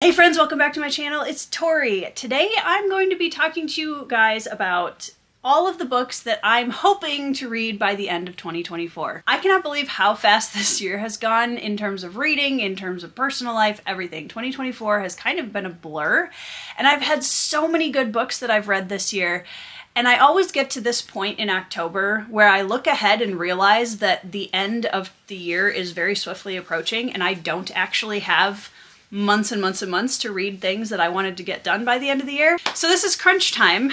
Hey friends, welcome back to my channel. It's Tori. Today I'm going to be talking to you guys about all of the books that I'm hoping to read by the end of 2024. I cannot believe how fast this year has gone in terms of reading, in terms of personal life, everything. 2024 has kind of been a blur, and I've had so many good books that I've read this year. And I always get to this point in October where I look ahead and realize that the end of the year is very swiftly approaching, and I don't actually have months and months and months to read things that I wanted to get done by the end of the year. So this is crunch time,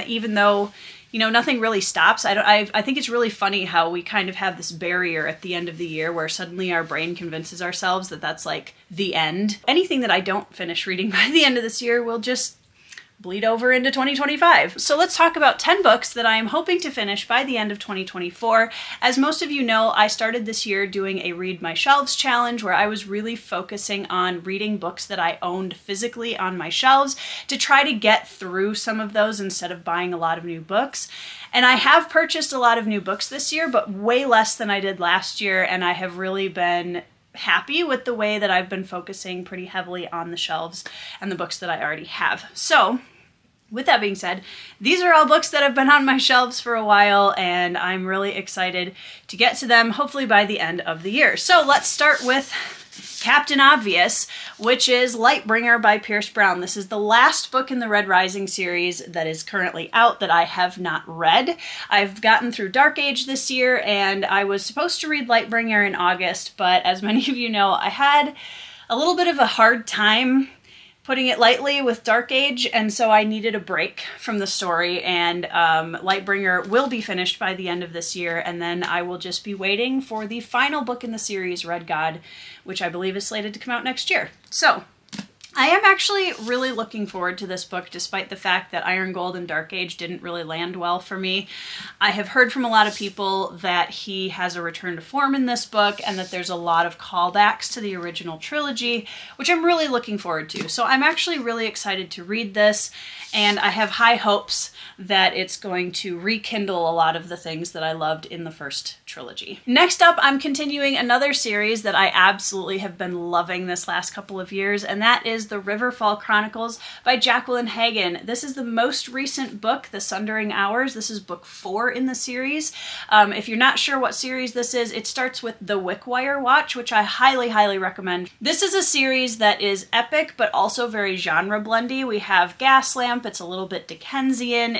even though, you know, nothing really stops. I think it's really funny how we kind of have this barrier at the end of the year where suddenly our brain convinces ourselves that that's like the end. Anything that I don't finish reading by the end of this year will just bleed over into 2025. So let's talk about 10 books that I am hoping to finish by the end of 2024. As most of you know, I started this year doing a Read My Shelves challenge where I was really focusing on reading books that I owned physically on my shelves to try to get through some of those instead of buying a lot of new books. And I have purchased a lot of new books this year, but way less than I did last year, and I have really been happy with the way that I've been focusing pretty heavily on the shelves and the books that I already have. So with that being said, these are all books that have been on my shelves for a while, and I'm really excited to get to them hopefully by the end of the year. So let's start with Captain Obvious, which is Lightbringer by Pierce Brown. This is the last book in the Red Rising series that is currently out that I have not read. I've gotten through Dark Age this year, and I was supposed to read Lightbringer in August, but as many of you know, I had a little bit of a hard time, putting it lightly, with Dark Age, and so I needed a break from the story, and Lightbringer will be finished by the end of this year, and then I will just be waiting for the final book in the series, Red God, which I believe is slated to come out next year. So I am actually really looking forward to this book, despite the fact that Iron Gold and Dark Age didn't really land well for me. I have heard from a lot of people that he has a return to form in this book and that there's a lot of callbacks to the original trilogy, which I'm really looking forward to. So I'm actually really excited to read this, and I have high hopes that it's going to rekindle a lot of the things that I loved in the first trilogy. Next up, I'm continuing another series that I absolutely have been loving this last couple of years, and that is The Riverfall Chronicles by Jacqueline Hagan. This is the most recent book, The Sundering Hours. This is book 4 in the series. If you're not sure what series this is, it starts with The Wickwire Watch, which I highly, highly recommend. This is a series that is epic, but also very genre blendy. We have Gaslamp, it's a little bit Dickensian,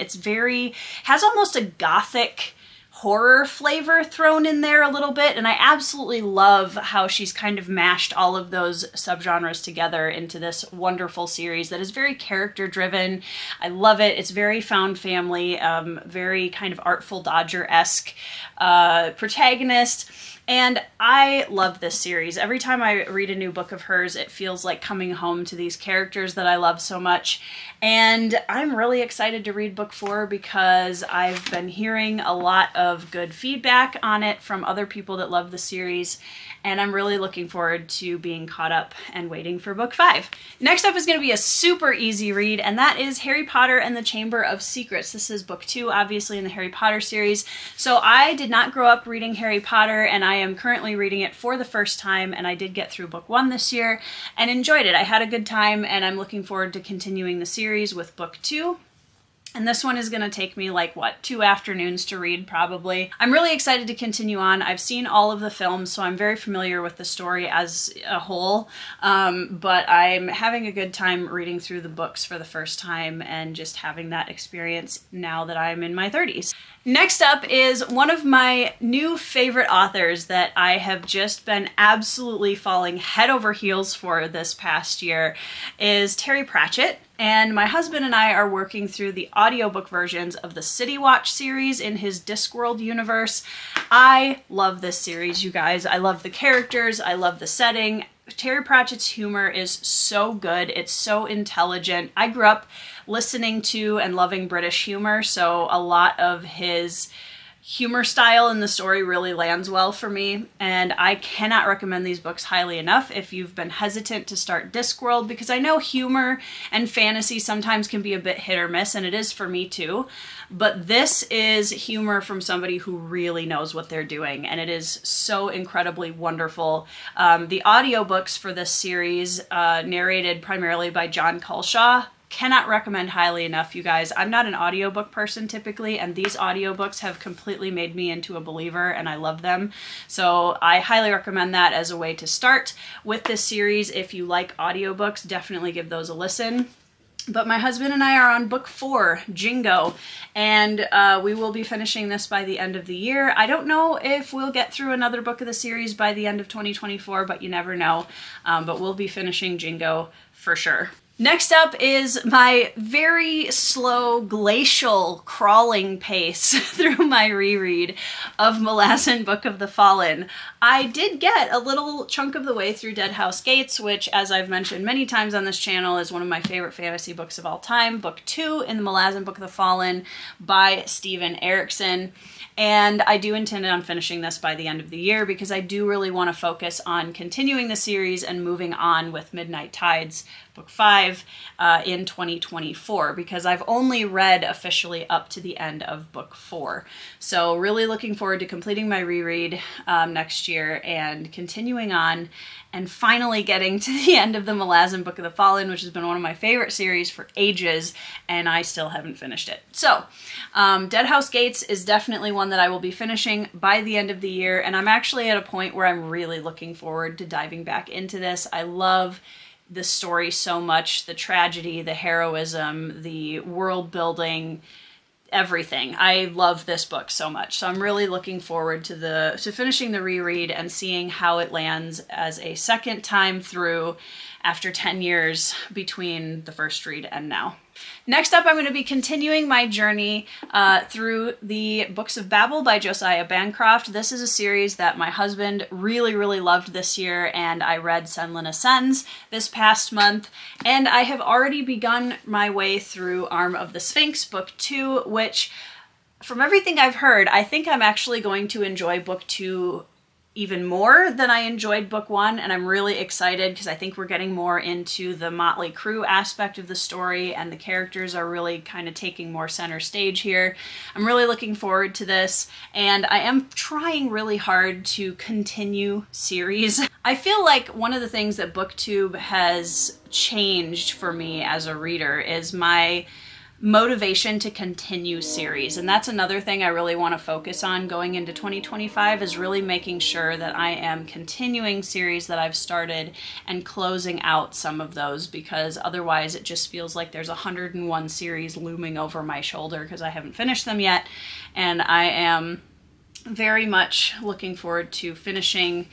has almost a gothic horror flavor thrown in there a little bit, and I absolutely love how she's kind of mashed all of those subgenres together into this wonderful series that is very character driven. I love it. It's very found family, very kind of Artful Dodger-esque protagonist. And I love this series. Every time I read a new book of hers, it feels like coming home to these characters that I love so much. And I'm really excited to read book 4 because I've been hearing a lot of good feedback on it from other people that love the series, and I'm really looking forward to being caught up and waiting for book 5. Next up is going to be a super easy read, and that is Harry Potter and the Chamber of Secrets. This is book 2, obviously, in the Harry Potter series. So I did not grow up reading Harry Potter, and I am currently reading it for the first time, and I did get through book 1 this year and enjoyed it. I had a good time, and I'm looking forward to continuing the series with book 2. And this one is going to take me like, what, 2 afternoons to read probably. I'm really excited to continue on. I've seen all of the films, so I'm very familiar with the story as a whole, but I'm having a good time reading through the books for the first time and just having that experience now that I'm in my 30s. Next up is one of my new favorite authors that I have just been absolutely falling head over heels for this past year, is Terry Pratchett. And my husband and I are working through the audiobook versions of the City Watch series in his Discworld universe. I love this series, you guys. I love the characters. I love the setting. Terry Pratchett's humor is so good. It's so intelligent. I grew up listening to and loving British humor, so a lot of his humor style in the story really lands well for me, and I cannot recommend these books highly enough if you've been hesitant to start Discworld, because I know humor and fantasy sometimes can be a bit hit or miss, and it is for me too, but this is humor from somebody who really knows what they're doing, and it is so incredibly wonderful. The audiobooks for this series, narrated primarily by John Culshaw, cannot recommend highly enough, you guys. I'm not an audiobook person typically, and these audiobooks have completely made me into a believer, and I love them. So I highly recommend that as a way to start with this series. If you like audiobooks, definitely give those a listen. But my husband and I are on book 4, Jingo, and we will be finishing this by the end of the year. I don't know if we'll get through another book of the series by the end of 2024, but you never know. But we'll be finishing Jingo for sure. Next up is my very slow glacial crawling pace through my reread of Malazan Book of the Fallen. I did get a little chunk of the way through Dead House Gates, which, as I've mentioned many times on this channel, is one of my favorite fantasy books of all time. Book 2 in the Malazan Book of the Fallen by Steven Erikson. And I do intend on finishing this by the end of the year because I do really want to focus on continuing the series and moving on with Midnight Tides, Book 5, in 2024, because I've only read officially up to the end of Book 4. So really looking forward to completing my reread next year and continuing on and finally getting to the end of the Malazan Book of the Fallen, which has been one of my favorite series for ages, and I still haven't finished it. So, Dead House Gates is definitely one that I will be finishing by the end of the year, and I'm actually at a point where I'm really looking forward to diving back into this. I love the story so much, the tragedy, the heroism, the world building, everything. I love this book so much. So I'm really looking forward to finishing the reread and seeing how it lands as a second time through after 10 years between the first read and now. Next up, I'm going to be continuing my journey through the Books of Babel by Josiah Bancroft. This is a series that my husband really, really loved this year, and I read Senlin Ascends this past month, and I have already begun my way through Arm of the Sphinx, Book 2, which, from everything I've heard, I think I'm actually going to enjoy Book 2 even more than I enjoyed Book 1, and I'm really excited because I think we're getting more into the motley crew aspect of the story, and the characters are really kind of taking more center stage here. I'm really looking forward to this, and I am trying really hard to continue series. I feel like one of the things that BookTube has changed for me as a reader is my motivation to continue series, and that's another thing I really want to focus on going into 2025, is really making sure that I am continuing series that I've started and closing out some of those, because otherwise it just feels like there's 101 series looming over my shoulder because I haven't finished them yet, and I am very much looking forward to finishing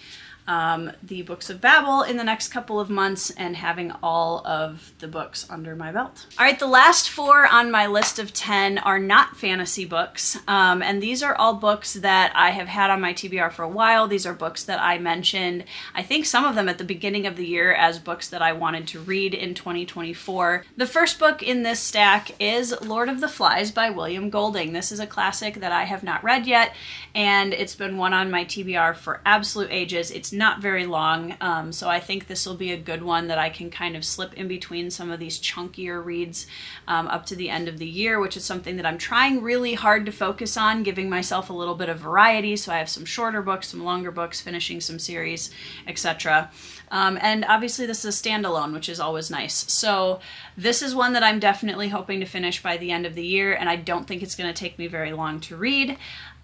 the Books of Babel in the next couple of months and having all of the books under my belt. All right, the last 4 on my list of 10 are not fantasy books, and these are all books that I have had on my TBR for a while. These are books that I mentioned, I think some of them at the beginning of the year, as books that I wanted to read in 2024. The first book in this stack is Lord of the Flies by William Golding. This is a classic that I have not read yet, and it's been one on my TBR for absolute ages. It's not very long, so I think this will be a good one that I can kind of slip in between some of these chunkier reads up to the end of the year, which is something that I'm trying really hard to focus on, giving myself a little bit of variety, so I have some shorter books, some longer books, finishing some series, etc. And obviously this is a standalone, which is always nice. So this is one that I'm definitely hoping to finish by the end of the year, and I don't think it's going to take me very long to read.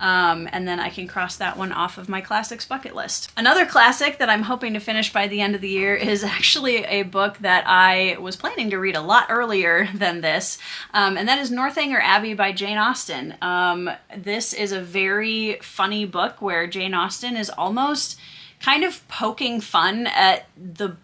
And then I can cross that one off of my classics bucket list. Another classic that I'm hoping to finish by the end of the year is actually a book that I was planning to read a lot earlier than this, and that is Northanger Abbey by Jane Austen. This is a very funny book where Jane Austen is almost kind of poking fun at the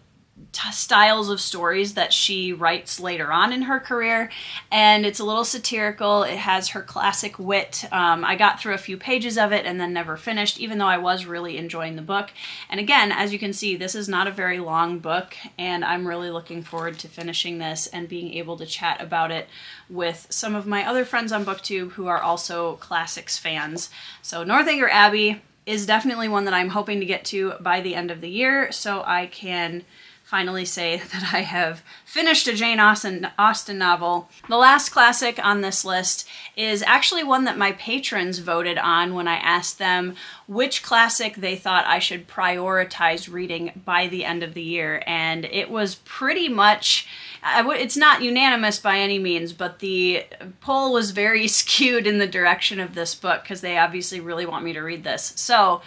styles of stories that she writes later on in her career, and it's a little satirical. It has her classic wit. I got through a few pages of it and then never finished, even though I was really enjoying the book. And again, as you can see, this is not a very long book, and I'm really looking forward to finishing this and being able to chat about it with some of my other friends on BookTube who are also classics fans. So Northanger Abbey is definitely one that I'm hoping to get to by the end of the year, so I can finally say that I have finished a Jane Austen novel. The last classic on this list is actually one that my patrons voted on when I asked them which classic they thought I should prioritize reading by the end of the year, and it was pretty much, it's not unanimous by any means, but the poll was very skewed in the direction of this book because they obviously really want me to read this. So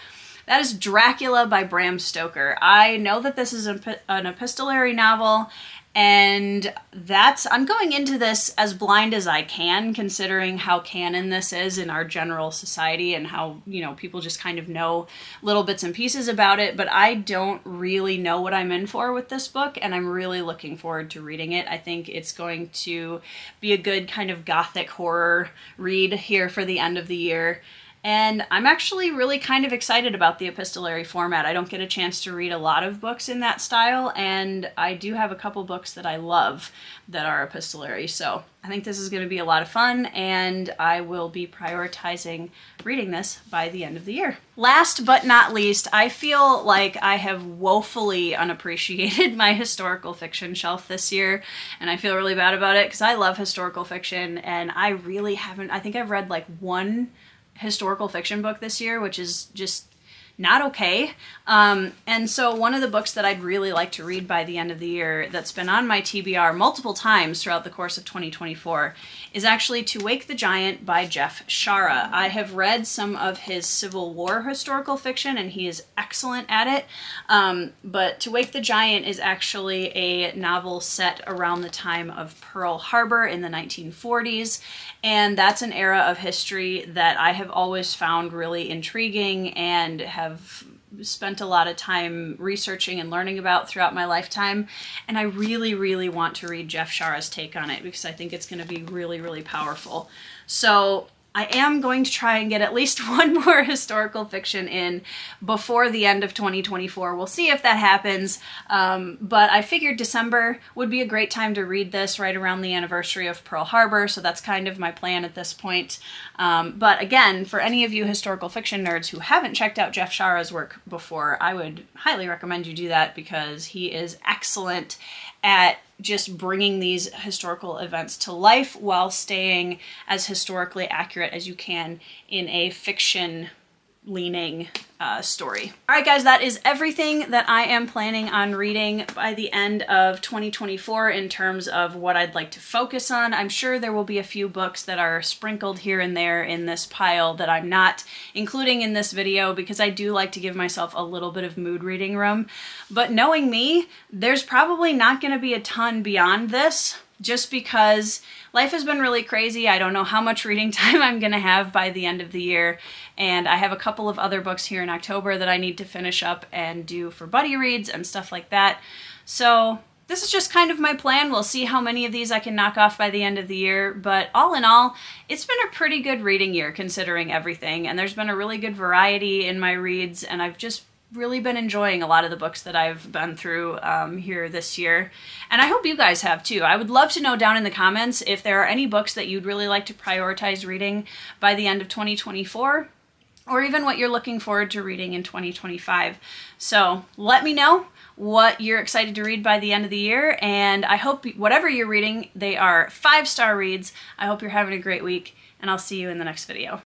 that is Dracula by Bram Stoker. I know that this is an epistolary novel, and I'm going into this as blind as I can, considering how canon this is in our general society and how, you know, people just kind of know little bits and pieces about it, but I don't really know what I'm in for with this book, and I'm really looking forward to reading it. I think it's going to be a good kind of gothic horror read here for the end of the year. And I'm actually really kind of excited about the epistolary format. I don't get a chance to read a lot of books in that style, and I do have a couple books that I love that are epistolary, so I think this is going to be a lot of fun, and I will be prioritizing reading this by the end of the year. Last but not least, I feel like I have woefully unappreciated my historical fiction shelf this year, and I feel really bad about it because I love historical fiction, and I really haven't, I think I've read like one historical fiction book this year, which is just not okay. And so one of the books that I'd really like to read by the end of the year that's been on my TBR multiple times throughout the course of 2024 is actually To Wake the Giant by Jeff Shara. I have read some of his Civil War historical fiction, and he is excellent at it. But To Wake the Giant is actually a novel set around the time of Pearl Harbor in the 1940s. And that's an era of history that I have always found really intriguing and have spent a lot of time researching and learning about throughout my lifetime. And I really, really want to read Jeff Shara's take on it because I think it's going to be really, really powerful. So I am going to try and get at least one more historical fiction in before the end of 2024. We'll see if that happens, but I figured December would be a great time to read this right around the anniversary of Pearl Harbor, so that's kind of my plan at this point. But again, for any of you historical fiction nerds who haven't checked out Jeff Shara's work before, I would highly recommend you do that because he is excellent at just bringing these historical events to life while staying as historically accurate as you can in a fiction-leaning story. All right, guys, that is everything that I am planning on reading by the end of 2024 in terms of what I'd like to focus on. I'm sure there will be a few books that are sprinkled here and there in this pile that I'm not including in this video because I do like to give myself a little bit of mood reading room. But knowing me, there's probably not going to be a ton beyond this, just because life has been really crazy. I don't know how much reading time I'm going to have by the end of the year, and I have a couple of other books here in October that I need to finish up and do for buddy reads and stuff like that. So this is just kind of my plan. We'll see how many of these I can knock off by the end of the year, but all in all, it's been a pretty good reading year considering everything, and there's been a really good variety in my reads, and I've just really been enjoying a lot of the books that I've been through here this year. And I hope you guys have too. I would love to know down in the comments if there are any books that you'd really like to prioritize reading by the end of 2024, or even what you're looking forward to reading in 2025. So let me know what you're excited to read by the end of the year, and I hope whatever you're reading, they are 5-star reads. I hope you're having a great week, and I'll see you in the next video.